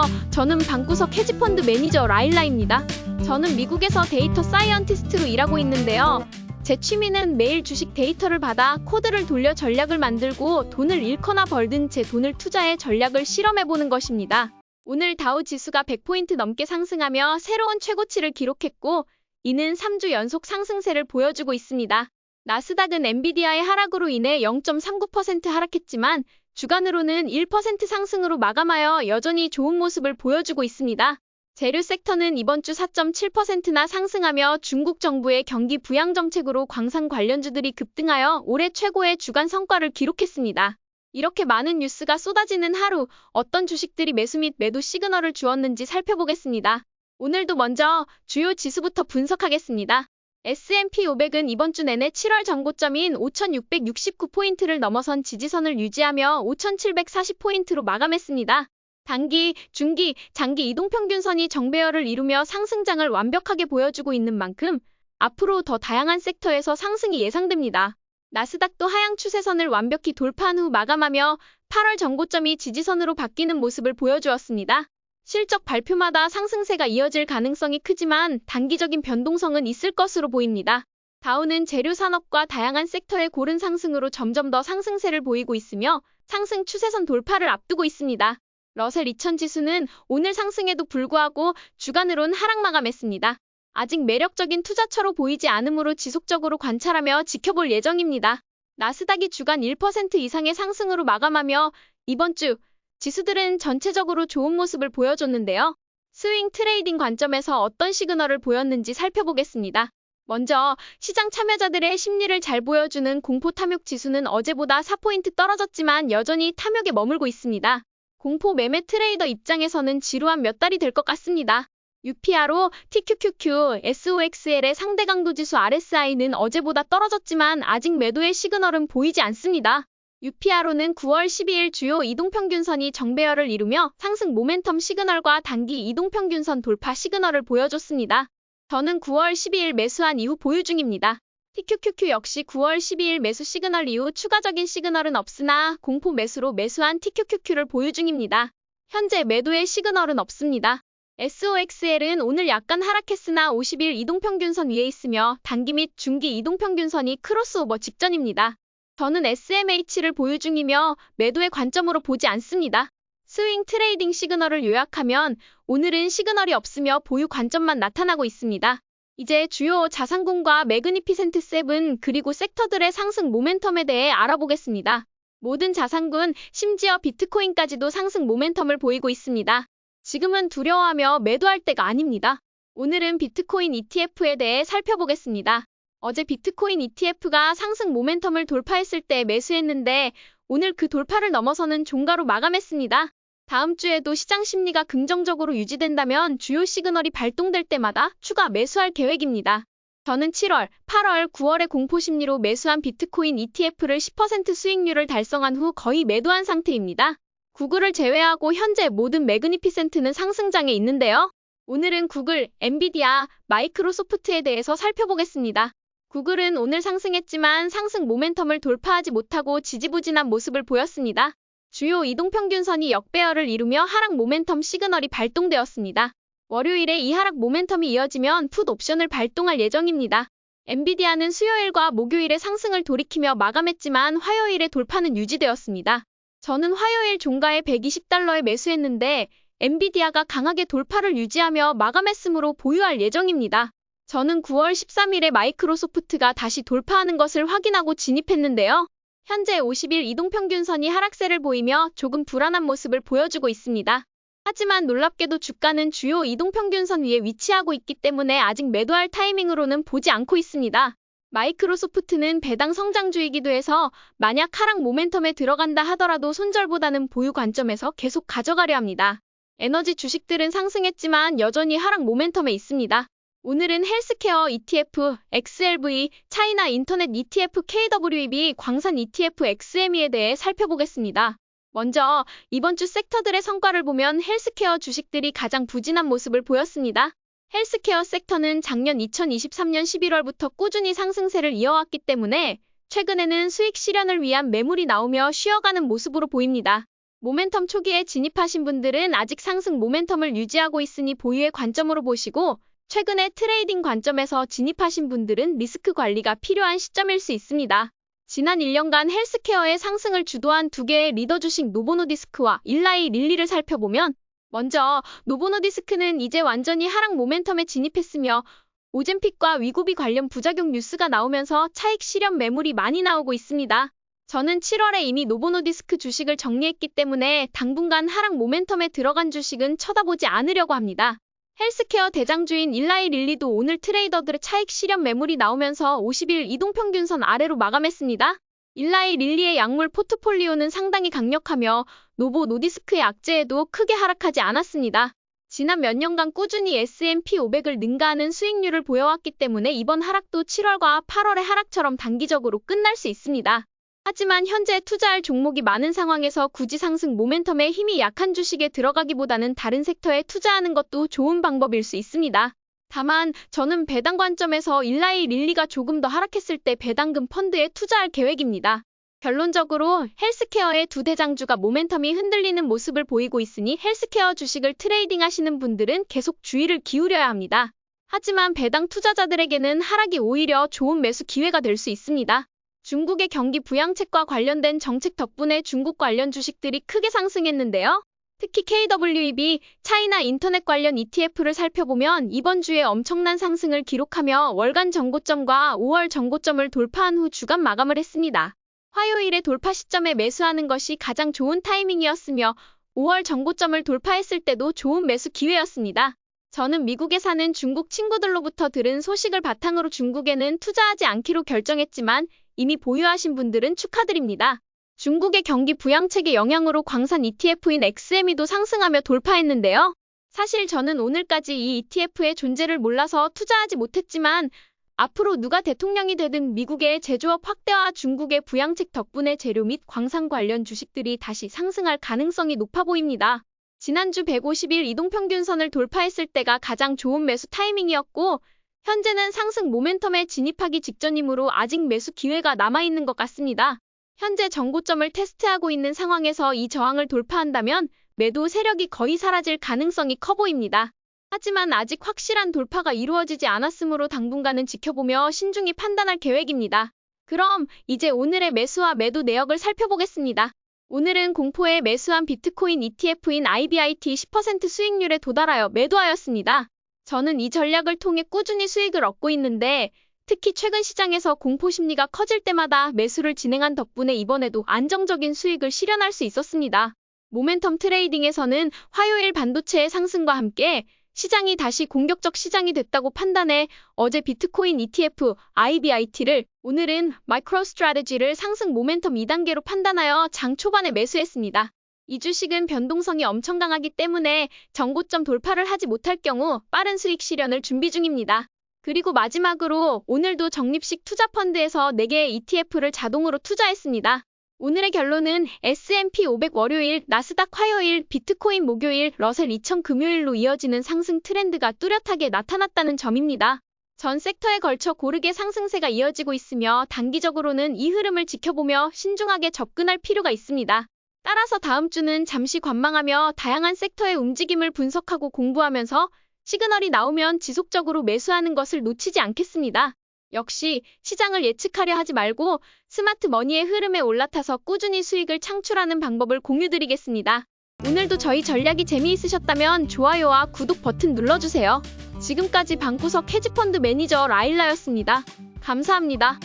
안녕하세요. 저는 방구석 헤지펀드 매니저 라일라입니다. 저는 미국에서 데이터 사이언티스트로 일하고 있는데요. 제 취미는 매일 주식 데이터를 받아 코드를 돌려 전략을 만들고 돈을 잃거나 벌든 제 돈을 투자해 전략을 실험해보는 것입니다. 오늘 다우 지수가 100포인트 넘게 상승하며 새로운 최고치를 기록했고, 이는 3주 연속 상승세를 보여주고 있습니다. 나스닥은 엔비디아의 하락으로 인해 0.39% 하락했지만 주간으로는 1% 상승으로 마감하여 여전히 좋은 모습을 보여주고 있습니다. 재료 섹터는 이번 주 4.7%나 상승하며 중국 정부의 경기 부양 정책으로 광산 관련주들이 급등하여 올해 최고의 주간 성과를 기록했습니다. 이렇게 많은 뉴스가 쏟아지는 하루, 어떤 주식들이 매수 및 매도 시그널을 주었는지 살펴보겠습니다. 오늘도 먼저 주요 지수부터 분석하겠습니다. S&P 500은 이번 주 내내 7월 전고점인 5,669포인트를 넘어선 지지선을 유지하며 5,740포인트로 마감했습니다. 단기, 중기, 장기 이동평균선이 정배열을 이루며 상승장을 완벽하게 보여주고 있는 만큼 앞으로 더 다양한 섹터에서 상승이 예상됩니다. 나스닥도 하향 추세선을 완벽히 돌파한 후 마감하며 8월 전고점이 지지선으로 바뀌는 모습을 보여주었습니다. 실적 발표마다 상승세가 이어질 가능성이 크지만 단기적인 변동성은 있을 것으로 보입니다. 다우는 재료 산업과 다양한 섹터의 고른 상승으로 점점 더 상승세를 보이고 있으며 상승 추세선 돌파를 앞두고 있습니다. 러셀 2000 지수는 오늘 상승에도 불구하고 주간으론 하락 마감했습니다. 아직 매력적인 투자처로 보이지 않으므로 지속적으로 관찰하며 지켜볼 예정입니다. 나스닥이 주간 1% 이상의 상승으로 마감하며 이번 주 지수들은 전체적으로 좋은 모습을 보여줬는데요. 스윙 트레이딩 관점에서 어떤 시그널을 보였는지 살펴보겠습니다. 먼저 시장 참여자들의 심리를 잘 보여주는 공포 탐욕 지수는 어제보다 4포인트 떨어졌지만 여전히 탐욕에 머물고 있습니다. 공포 매매 트레이더 입장에서는 지루한 몇 달이 될 것 같습니다. UPRO, TQQQ, SOXL의 상대 강도 지수 RSI는 어제보다 떨어졌지만 아직 매도의 시그널은 보이지 않습니다. UPRO는 9월 12일 주요 이동평균선이 정배열을 이루며 상승 모멘텀 시그널과 단기 이동평균선 돌파 시그널을 보여줬습니다. 저는 9월 12일 매수한 이후 보유 중입니다. TQQQ 역시 9월 12일 매수 시그널 이후 추가적인 시그널은 없으나 공포 매수로 매수한 TQQQ를 보유 중입니다. 현재 매도의 시그널은 없습니다. SOXL은 오늘 약간 하락했으나 50일 이동평균선 위에 있으며 단기 및 중기 이동평균선이 크로스오버 직전입니다. 저는 SMH를 보유 중이며 매도의 관점으로 보지 않습니다. 스윙 트레이딩 시그널을 요약하면 오늘은 시그널이 없으며 보유 관점만 나타나고 있습니다. 이제 주요 자산군과 매그니피센트 7 그리고 섹터들의 상승 모멘텀에 대해 알아보겠습니다. 모든 자산군, 심지어 비트코인까지도 상승 모멘텀을 보이고 있습니다. 지금은 두려워하며 매도할 때가 아닙니다. 오늘은 비트코인 ETF에 대해 살펴보겠습니다. 어제 비트코인 ETF가 상승 모멘텀을 돌파했을 때 매수했는데 오늘 그 돌파를 넘어서는 종가로 마감했습니다. 다음 주에도 시장 심리가 긍정적으로 유지된다면 주요 시그널이 발동될 때마다 추가 매수할 계획입니다. 저는 7월, 8월, 9월에 공포 심리로 매수한 비트코인 ETF를 10% 수익률을 달성한 후 거의 매도한 상태입니다. 구글을 제외하고 현재 모든 매그니피센트는 상승장에 있는데요. 오늘은 구글, 엔비디아, 마이크로소프트에 대해서 살펴보겠습니다. 구글은 오늘 상승했지만 상승 모멘텀을 돌파하지 못하고 지지부진한 모습을 보였습니다. 주요 이동평균선이 역배열을 이루며 하락 모멘텀 시그널이 발동되었습니다. 월요일에 이 하락 모멘텀이 이어지면 풋 옵션을 발동할 예정입니다. 엔비디아는 수요일과 목요일에 상승을 돌이키며 마감했지만 화요일에 돌파는 유지되었습니다. 저는 화요일 종가에 120달러에 매수했는데 엔비디아가 강하게 돌파를 유지하며 마감했으므로 보유할 예정입니다. 저는 9월 13일에 마이크로소프트가 다시 돌파하는 것을 확인하고 진입했는데요. 현재 50일 이동평균선이 하락세를 보이며 조금 불안한 모습을 보여주고 있습니다. 하지만 놀랍게도 주가는 주요 이동평균선 위에 위치하고 있기 때문에 아직 매도할 타이밍으로는 보지 않고 있습니다. 마이크로소프트는 배당 성장주이기도 해서 만약 하락 모멘텀에 들어간다 하더라도 손절보다는 보유 관점에서 계속 가져가려 합니다. 에너지 주식들은 상승했지만 여전히 하락 모멘텀에 있습니다. 오늘은 헬스케어 ETF, XLV, 차이나 인터넷 ETF KWEB, 광산 ETF XME에 대해 살펴보겠습니다. 먼저 이번 주 섹터들의 성과를 보면 헬스케어 주식들이 가장 부진한 모습을 보였습니다. 헬스케어 섹터는 작년 2023년 11월부터 꾸준히 상승세를 이어왔기 때문에 최근에는 수익 실현을 위한 매물이 나오며 쉬어가는 모습으로 보입니다. 모멘텀 초기에 진입하신 분들은 아직 상승 모멘텀을 유지하고 있으니 보유의 관점으로 보시고, 최근에 트레이딩 관점에서 진입하신 분들은 리스크 관리가 필요한 시점일 수 있습니다. 지난 1년간 헬스케어의 상승을 주도한 두 개의 리더 주식 노보노디스크와 일라이 릴리를 살펴보면, 먼저 노보노디스크는 이제 완전히 하락 모멘텀에 진입했으며 오젬픽과 위고비 관련 부작용 뉴스가 나오면서 차익 실현 매물이 많이 나오고 있습니다. 저는 7월에 이미 노보노디스크 주식을 정리했기 때문에 당분간 하락 모멘텀에 들어간 주식은 쳐다보지 않으려고 합니다. 헬스케어 대장주인 일라이 릴리도 오늘 트레이더들의 차익 실현 매물이 나오면서 50일 이동평균선 아래로 마감했습니다. 일라이 릴리의 약물 포트폴리오는 상당히 강력하며 노보노디스크의 악재에도 크게 하락하지 않았습니다. 지난 몇 년간 꾸준히 S&P 500을 능가하는 수익률을 보여왔기 때문에 이번 하락도 7월과 8월의 하락처럼 단기적으로 끝날 수 있습니다. 하지만 현재 투자할 종목이 많은 상황에서 굳이 상승 모멘텀에 힘이 약한 주식에 들어가기보다는 다른 섹터에 투자하는 것도 좋은 방법일 수 있습니다. 다만 저는 배당 관점에서 일라이 릴리가 조금 더 하락했을 때 배당금 펀드에 투자할 계획입니다. 결론적으로 헬스케어의 두 대장주가 모멘텀이 흔들리는 모습을 보이고 있으니 헬스케어 주식을 트레이딩 하시는 분들은 계속 주의를 기울여야 합니다. 하지만 배당 투자자들에게는 하락이 오히려 좋은 매수 기회가 될 수 있습니다. 중국의 경기 부양책과 관련된 정책 덕분에 중국 관련 주식들이 크게 상승했는데요. 특히 KWEB, 차이나 인터넷 관련 ETF를 살펴보면 이번 주에 엄청난 상승을 기록하며 월간 정고점과 5월 정고점을 돌파한 후 주간 마감을 했습니다. 화요일에 돌파 시점에 매수하는 것이 가장 좋은 타이밍이었으며 5월 정고점을 돌파했을 때도 좋은 매수 기회였습니다. 저는 미국에 사는 중국 친구들로부터 들은 소식을 바탕으로 중국에는 투자하지 않기로 결정했지만 이미 보유하신 분들은 축하드립니다. 중국의 경기 부양책의 영향으로 광산 ETF인 XME도 상승하며 돌파했는데요. 사실 저는 오늘까지 이 ETF의 존재를 몰라서 투자하지 못했지만 앞으로 누가 대통령이 되든 미국의 제조업 확대와 중국의 부양책 덕분에 재료 및 광산 관련 주식들이 다시 상승할 가능성이 높아 보입니다. 지난주 150일 이동평균선을 돌파했을 때가 가장 좋은 매수 타이밍이었고 현재는 상승 모멘텀에 진입하기 직전이므로 아직 매수 기회가 남아있는 것 같습니다. 현재 정고점을 테스트하고 있는 상황에서 이 저항을 돌파한다면 매도 세력이 거의 사라질 가능성이 커 보입니다. 하지만 아직 확실한 돌파가 이루어지지 않았으므로 당분간은 지켜보며 신중히 판단할 계획입니다. 그럼 이제 오늘의 매수와 매도 내역을 살펴보겠습니다. 오늘은 공포에 매수한 비트코인 ETF인 IBIT 10% 수익률에 도달하여 매도하였습니다. 저는 이 전략을 통해 꾸준히 수익을 얻고 있는데 특히 최근 시장에서 공포 심리가 커질 때마다 매수를 진행한 덕분에 이번에도 안정적인 수익을 실현할 수 있었습니다. 모멘텀 트레이딩에서는 화요일 반도체의 상승과 함께 시장이 다시 공격적 시장이 됐다고 판단해 어제 비트코인 ETF IBIT를 오늘은 마이크로스트래티지를 상승 모멘텀 2단계로 판단하여 장 초반에 매수했습니다. 이 주식은 변동성이 엄청 강하기 때문에 정고점 돌파를 하지 못할 경우 빠른 수익 실현을 준비 중입니다. 그리고 마지막으로 오늘도 적립식 투자펀드에서 4개의 ETF를 자동으로 투자했습니다. 오늘의 결론은 S&P 500 월요일, 나스닥 화요일, 비트코인 목요일, 러셀 2000 금요일로 이어지는 상승 트렌드가 뚜렷하게 나타났다는 점입니다. 전 섹터에 걸쳐 고르게 상승세가 이어지고 있으며 단기적으로는 이 흐름을 지켜보며 신중하게 접근할 필요가 있습니다. 따라서 다음 주는 잠시 관망하며 다양한 sek터의 움직임을 분석하고 공부하면서 시그널이 나오면 지속적으로 매수하는 것을 놓치지 않겠습니다. 역시 시장을 예측하려 하지 말고 스마트 머니의 흐름에 올라타서 꾸준히 수익을 창출하는 방법을 공유드리겠습니다. 오늘도 저희 전략이 재미있으셨다면 좋아요와 구독 버튼 눌러주세요. 지금까지 방구석 헤지펀드 매니저 라일라였습니다. 감사합니다.